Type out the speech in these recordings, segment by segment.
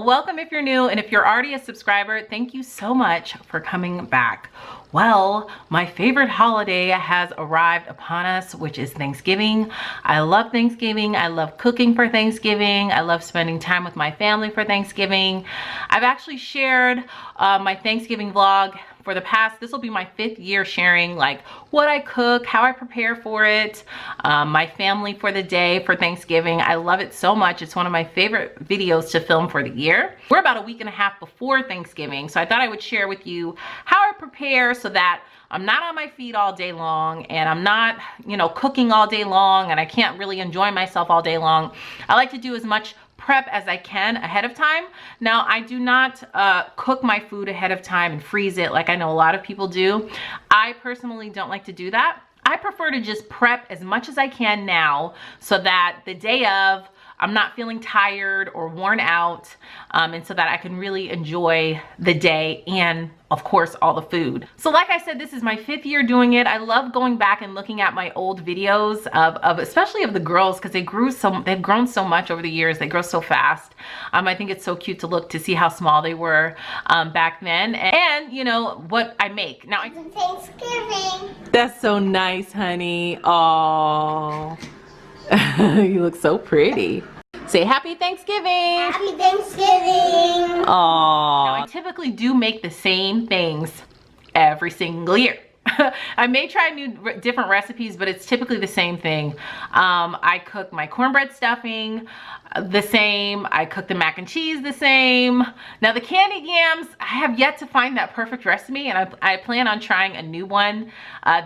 welcome if you're new, and if you're already a subscriber, thank you so much for coming back. Well, my favorite holiday has arrived upon us, which is Thanksgiving. I love Thanksgiving. I love cooking for Thanksgiving. I love spending time with my family for Thanksgiving. I've actually shared my Thanksgiving vlog for the past, this will be my 5th year sharing like what I cook, how I prepare for it, my family for the day for Thanksgiving. I love it so much. It's one of my favorite videos to film for the year. We're about a week and a half before Thanksgiving, so I thought I would share with you how I prepare so that I'm not on my feet all day long and I'm not, you know, cooking all day long and I can't really enjoy myself all day long. I like to do as much prep as I can ahead of time. Now, I do not cook my food ahead of time and freeze it like I know a lot of people do. I personally don't like to do that. I prefer to just prep as much as I can now so that the day of, I'm not feeling tired or worn out, and so that I can really enjoy the day and of course all the food. So like I said, this is my 5th year doing it. I love going back and looking at my old videos of especially of the girls, because they've grown so much over the years. They grow so fast. I think it's so cute to look to see how small they were back then, and you know what I make now. Thanksgiving. That's so nice, honey. Oh. You look so pretty. Say happy Thanksgiving. Happy Thanksgiving. Aww. I typically do make the same things every single year. I may try different recipes, but it's typically the same thing. I cook my cornbread stuffing the same. I cook the mac and cheese the same. Now the candied yams, I have yet to find that perfect recipe, and I plan on trying a new one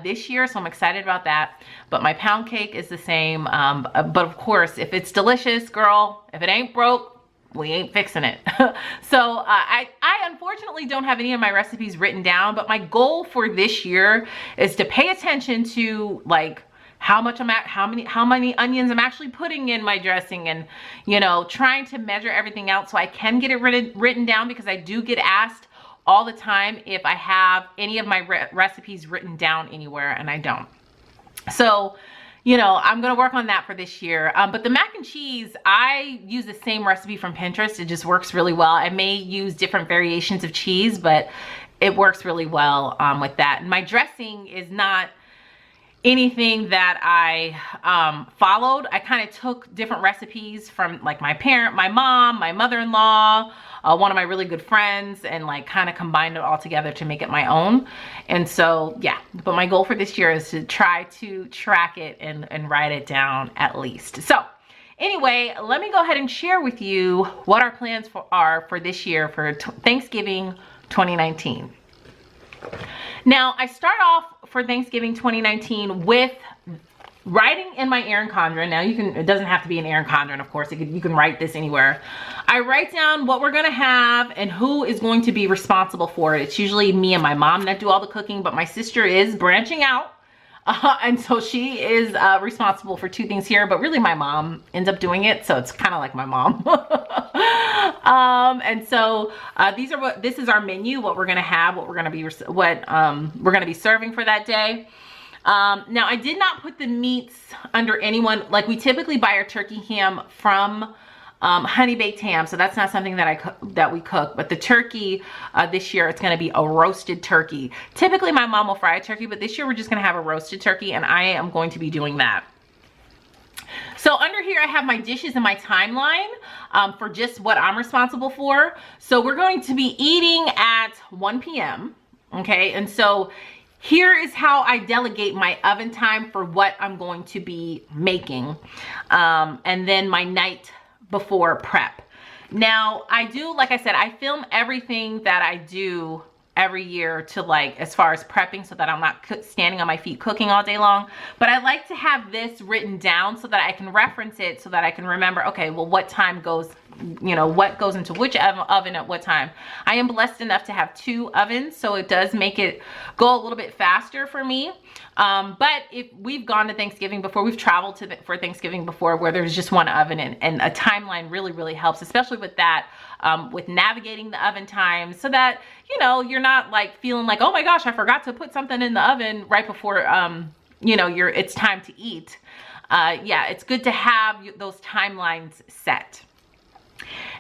this year, so I'm excited about that. But my pound cake is the same. But of course, if it's delicious, girl, if it ain't broke, we ain't fixing it. So I unfortunately don't have any of my recipes written down, but my goal for this year is to pay attention to like how many onions I'm actually putting in my dressing, and you know, trying to measure everything out so I can get it written down, because I do get asked all the time if I have any of my recipes written down anywhere, and I don't. So you know, I'm gonna work on that for this year. But the mac and cheese, I use the same recipe from Pinterest. It just works really well. I may use different variations of cheese, but it works really well with that. And my dressing is not anything that I followed. I kind of took different recipes from like my mom, my mother-in-law, one of my really good friends, and like kind of combined it all together to make it my own. And so yeah, but my goal for this year is to try to track it and write it down at least. So anyway, let me go ahead and share with you what our plans are for this year for Thanksgiving 2019. Now, I start off for Thanksgiving 2019 with writing in my Erin Condren. Now it doesn't have to be an Erin Condren, of course. You can write this anywhere. I write down what we're gonna have and who is going to be responsible for it. It's usually me and my mom that do all the cooking, but my sister is branching out. And so she is responsible for 2 things here, but really my mom ends up doing it, so it's kind of like my mom. And so this is our menu, what we're gonna have, what we're gonna be serving for that day. Now I did not put the meats under anyone. Like, we typically buy our turkey ham from honey baked ham, so that's not something that we cook. But the turkey this year, it's going to be a roasted turkey. Typically my mom will fry a turkey, but this year we're just going to have a roasted turkey, and I am going to be doing that. So under here I have my dishes and my timeline for just what I'm responsible for. So we're going to be eating at 1 p.m. okay, and so here is how I delegate my oven time for what I'm going to be making, and then my night before prep. Now I do, like I said, I film everything that I do every year to, like, as far as prepping, so that I'm not standing on my feet cooking all day long. But I like to have this written down so that I can reference it, so that I can remember, okay, well, what time goes, you know, what goes into which oven at what time. I am blessed enough to have 2 ovens, so it does make it go a little bit faster for me. But if we've gone to Thanksgiving before, we've traveled for Thanksgiving before where there's just 1 oven, and a timeline really helps, especially with that, with navigating the oven times, so that, you know, you're not like feeling like, oh my gosh, I forgot to put something in the oven right before, you know, it's time to eat. Yeah, it's good to have those timelines set.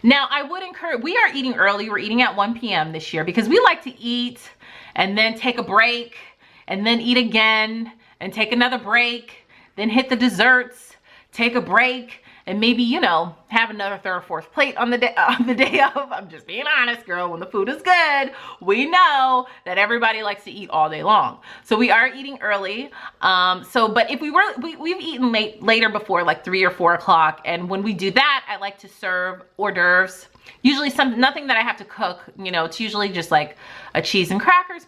Now, I would encourage, we are eating early. We're eating at 1 p.m. this year because we like to eat and then take a break and then eat again and take another break, then hit the desserts, take a break, and maybe, you know, have another third or fourth plate on the day of. I'm just being honest, girl. When the food is good, we know that everybody likes to eat all day long. So we are eating early. But if we've eaten later before, like 3 or 4 o'clock. And when we do that, I like to serve hors d'oeuvres. Usually nothing that I have to cook. You know, it's usually just like a cheese and crackers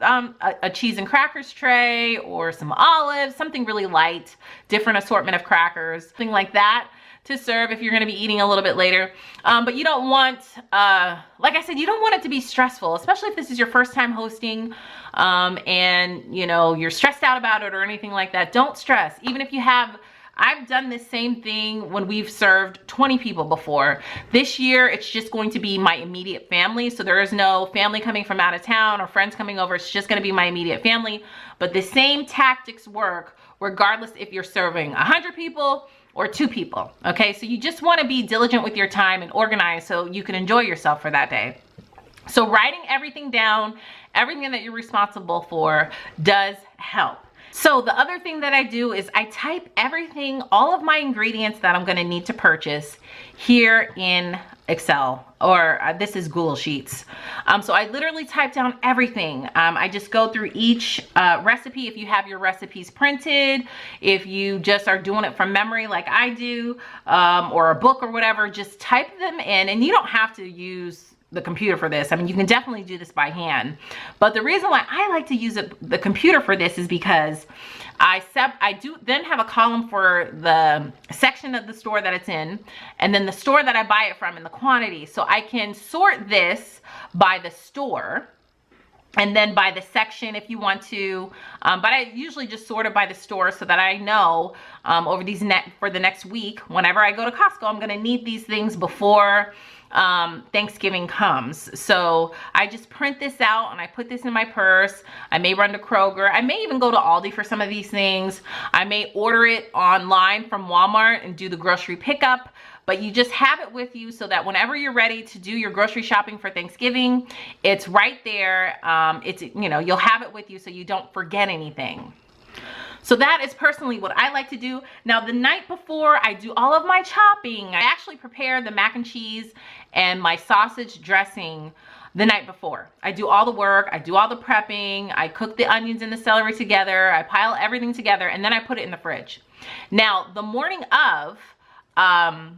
a cheese and crackers tray, or some olives, something really light, different assortment of crackers, something like that to serve if you're going to be eating a little bit later. But you don't want, like I said, you don't want it to be stressful, especially if this is your first time hosting, and you know, you're stressed out about it or anything like that. Don't stress. Even if you have, I've done this same thing when we've served 20 people before. This year, it's just going to be my immediate family. So there is no family coming from out of town or friends coming over. It's just going to be my immediate family. But the same tactics work regardless if you're serving 100 people or 2 people. Okay, so you just want to be diligent with your time and organized so you can enjoy yourself for that day. So writing everything down, everything that you're responsible for, does help. So the other thing that I do is I type everything, all of my ingredients that I'm going to need to purchase here in Excel, or this is Google Sheets. So I literally type down everything. I just go through each recipe. If you have your recipes printed, if you just are doing it from memory like I do, or a book or whatever, just type them in. And you don't have to use the computer for this. I mean, you can definitely do this by hand. But the reason why I like to use the computer for this is because I do then have a column for the section of the store that it's in, and then the store that I buy it from and the quantity. So I can sort this by the store and then by the section if you want to. But I usually just sort it by the store so that I know over for the next week, whenever I go to Costco, I'm gonna need these things before Thanksgiving comes. So I just print this out and I put this in my purse. I may run to Kroger. I may even go to Aldi for some of these things. I may order it online from Walmart and do the grocery pickup. But you just have it with you so that whenever you're ready to do your grocery shopping for Thanksgiving, it's right there. You know, you'll have it with you so you don't forget anything. So that is personally what I like to do. Now, the night before I do all of my chopping, I actually prepare the mac and cheese and my sausage dressing the night before. I do all the work, I do all the prepping, I cook the onions and the celery together, I pile everything together, and then I put it in the fridge. Now, the morning of, I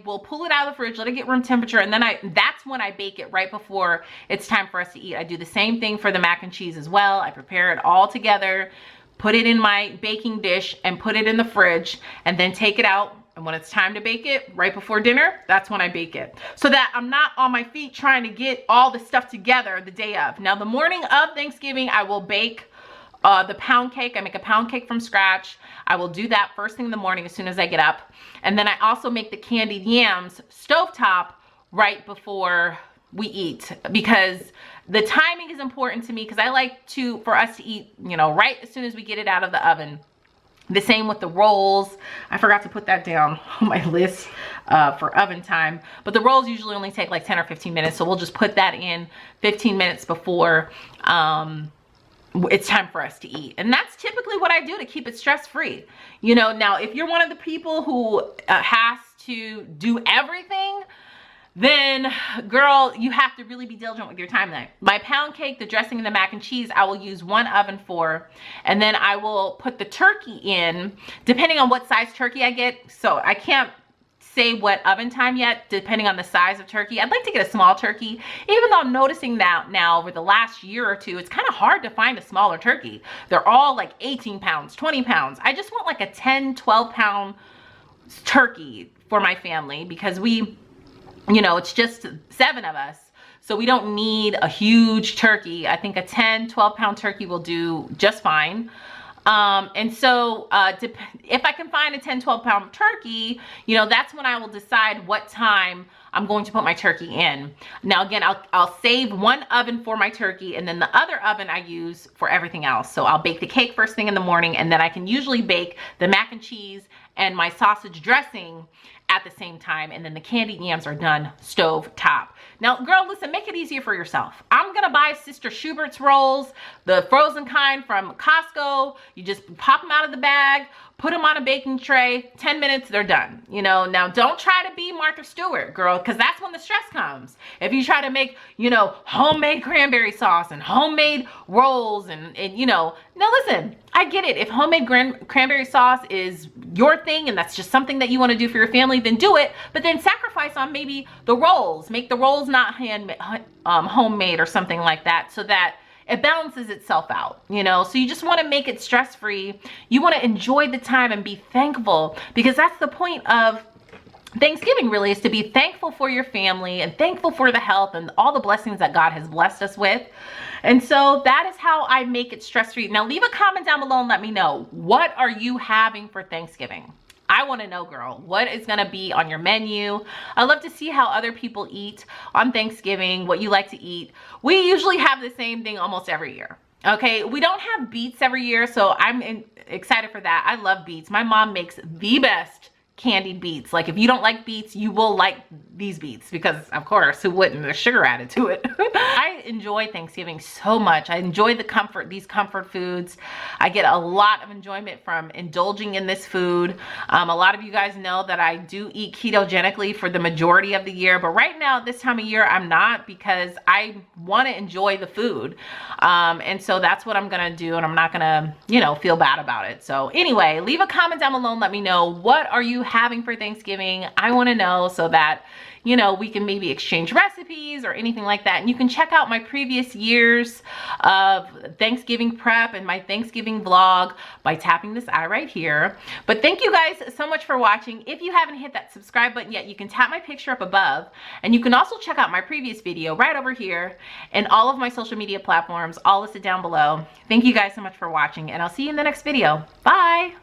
will pull it out of the fridge, let it get room temperature, and then that's when I bake it right before it's time for us to eat. I do the same thing for the mac and cheese as well. I prepare it all together, put it in my baking dish, and put it in the fridge, and then take it out. And when it's time to bake it, right before dinner, that's when I bake it. So that I'm not on my feet trying to get all the stuff together the day of. Now, the morning of Thanksgiving, I will bake the pound cake. I make a pound cake from scratch. I will do that first thing in the morning as soon as I get up. And then I also make the candied yams stovetop right before we eat, because the timing is important to me, because I like for us to eat, you know, right as soon as we get it out of the oven. The same with the rolls. I forgot to put that down on my list for oven time. But the rolls usually only take like 10 or 15 minutes. So we'll just put that in 15 minutes before it's time for us to eat. And that's typically what I do to keep it stress-free. You know, now if you're one of the people who has to do everything, then girl, you have to really be diligent with your time then. My pound cake, the dressing, and the mac and cheese, I will use one oven for, and then I will put the turkey in, depending on what size turkey I get. So I can't say what oven time yet, depending on the size of turkey. I'd like to get a small turkey, even though I'm noticing that now over the last year or two, it's kind of hard to find a smaller turkey. They're all like 18 pounds, 20 pounds. I just want like a 10, 12 pound turkey for my family, because you know, it's just 7 of us. So we don't need a huge turkey. I think a 10, 12 pound turkey will do just fine. And so if I can find a 10, 12 pound turkey, you know, that's when I will decide what time I'm going to put my turkey in. Now, again, I'll save one oven for my turkey, and then the other oven I use for everything else. So I'll bake the cake first thing in the morning, and then I can usually bake the mac and cheese and my sausage dressing at the same time, and then the candied yams are done stove top. Now, girl, listen, make it easier for yourself. I'm gonna buy Sister Schubert's rolls, the frozen kind from Costco. You just pop them out of the bag, put them on a baking tray, 10 minutes, they're done. You know, now don't try to be Martha Stewart, girl, because that's when the stress comes. If you try to make, you know, homemade cranberry sauce and homemade rolls and you know, now listen, I get it. If homemade cranberry sauce is your thing and that's just something that you want to do for your family, then do it. But then sacrifice on maybe the rolls. Make the rolls not homemade or something like that, so that it balances itself out, you know? So you just want to make it stress-free. You want to enjoy the time and be thankful, because that's the point of Thanksgiving, really, is to be thankful for your family and thankful for the health and all the blessings that God has blessed us with. And so that is how I make it stress-free. Now leave a comment down below and let me know, what are you having for Thanksgiving? I want to know, girl, what is going to be on your menu? I love to see how other people eat on Thanksgiving, what you like to eat. We usually have the same thing almost every year. Okay, we don't have beets every year, so I'm excited for that. I love beets. My mom makes the best candied beets. Like, if you don't like beets, you will like these beets, because of course, who wouldn't? There's sugar added to it. I enjoy Thanksgiving so much. I enjoy these comfort foods. I get a lot of enjoyment from indulging in this food. A lot of you guys know that I do eat ketogenically for the majority of the year, but right now, this time of year, I'm not, because I want to enjoy the food. And so that's what I'm gonna do, and I'm not gonna, you know, feel bad about it. So anyway, leave a comment down below and let me know, what are you having for Thanksgiving? I want to know, so that, you know, we can maybe exchange recipes or anything like that. And you can check out my previous years of Thanksgiving prep and my Thanksgiving vlog by tapping this eye right here. But thank you guys so much for watching. If you haven't hit that subscribe button yet, you can tap my picture up above, and you can also check out my previous video right over here, and all of my social media platforms all listed down below. Thank you guys so much for watching, and I'll see you in the next video. Bye.